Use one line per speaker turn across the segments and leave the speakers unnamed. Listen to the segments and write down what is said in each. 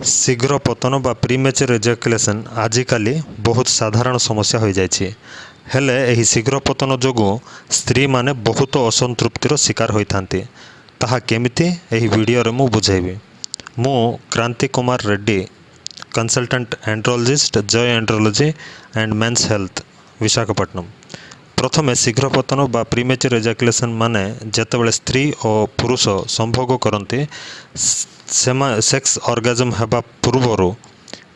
शीघ्र पतन बा प्रीमेच्योर एजाकुलेशन आजिकाली बहुत साधारण समस्या हो जाइए। हेले एही शीघ्र पतन जोगु स्त्री माने बहुत असंतृप्तिर शिकार होइथांती। ताहा केमिति एही वीडियो रे मु बुझेबी। मु Kranti Kumar Reddy, consultant andrologist, Jai andrology and men's health, Visakhapatnam. प्रथमे शीघ्र पतन बा प्रीमेच्योर एजाकुलेशन माने जेतेबेले स्त्री और पुरुष संभोग करती सेक्स ऑर्गाजम हेबा पूर्वरु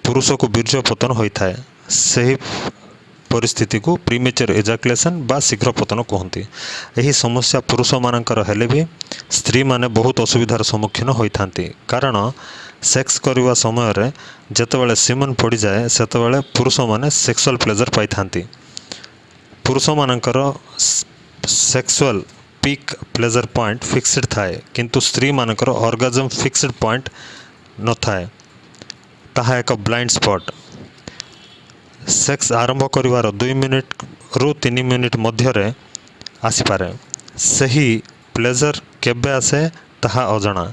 पुरुष को बीर्ज पतन होता है। सही परिस्थिति को प्रीमेच्योर एजाकुलेशन बा शीघ्र पतन कहते। यही समस्या पुरुष मानकर हेले भी स्त्री माने बहुत असुविधार सम्मुखीन होइथांती। कारण सेक्स करवा समय रे जेतेबेले सीमन पड़ जाए सेतेबेले पुरुष माने सेक्सुअल प्लेजर पाइथांती। पुरुष मानकर sexual peak pleasure point fixed थाए, किंतु स्त्री मानकर ऑर्गाजम फिक्स्ड पॉइंट न थाए। ताहा एक ब्लाइंड स्पॉट। सेक्स आरंभ करिवार 2 मिनिट रु 3 मिनिट मध्य आसीपारे। सही प्लेजर केबे आसे ताहा अजଣା।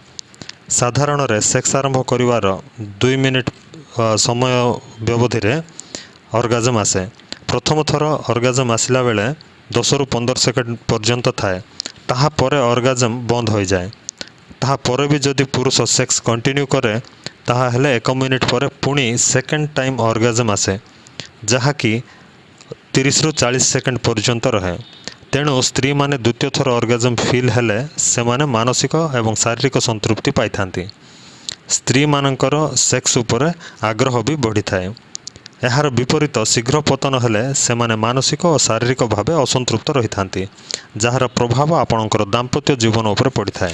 साधारण रे सेक्स आरंभ करिवार 2 मिनिट समय व्यवधि रे ऑर्गाजम आसे। प्रथम थर ऑर्गाजम आसिला बेले 10 रु 15 सेकेंड पर्यंत थाए। ताहा परे ऑर्गाजम बंद हो जाए। ताहा परे भी जदि पुरुष सेक्स कंटिन्यू करे ताहा हेले 1 मिनिट परे पुणी सेकेंड टाइम ऑर्गाजम आसे, जहाँकि 30 रु 40 सेकेंड पर्यंत रहे। तेणु स्त्री माने द्वितीय थर ऑर्गाजम फील हेले से माने मानसिक एवं शारीरिक संतृप्ति पाइथांती। स्त्री मानकर सेक्स उपरे आग्रह भी बढ़ी थाए। यार विपरीत शीघ्र पतन हेले से माने मानसिक और शारीरिक भाव असंतृप्त रही थांती, जार प्रभाव आपणकर दाम्पत्य जीवन उपर पड़ी थाए।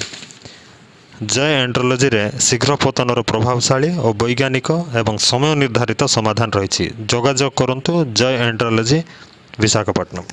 जय एंड्रोलॉजी रे शीघ्र पतनर प्रभावशाली और वैज्ञानिक एवं समय निर्धारित समाधान रही। जोगाजोग करंतु जय एंड्रोलॉजी, विशाखापट्टनम।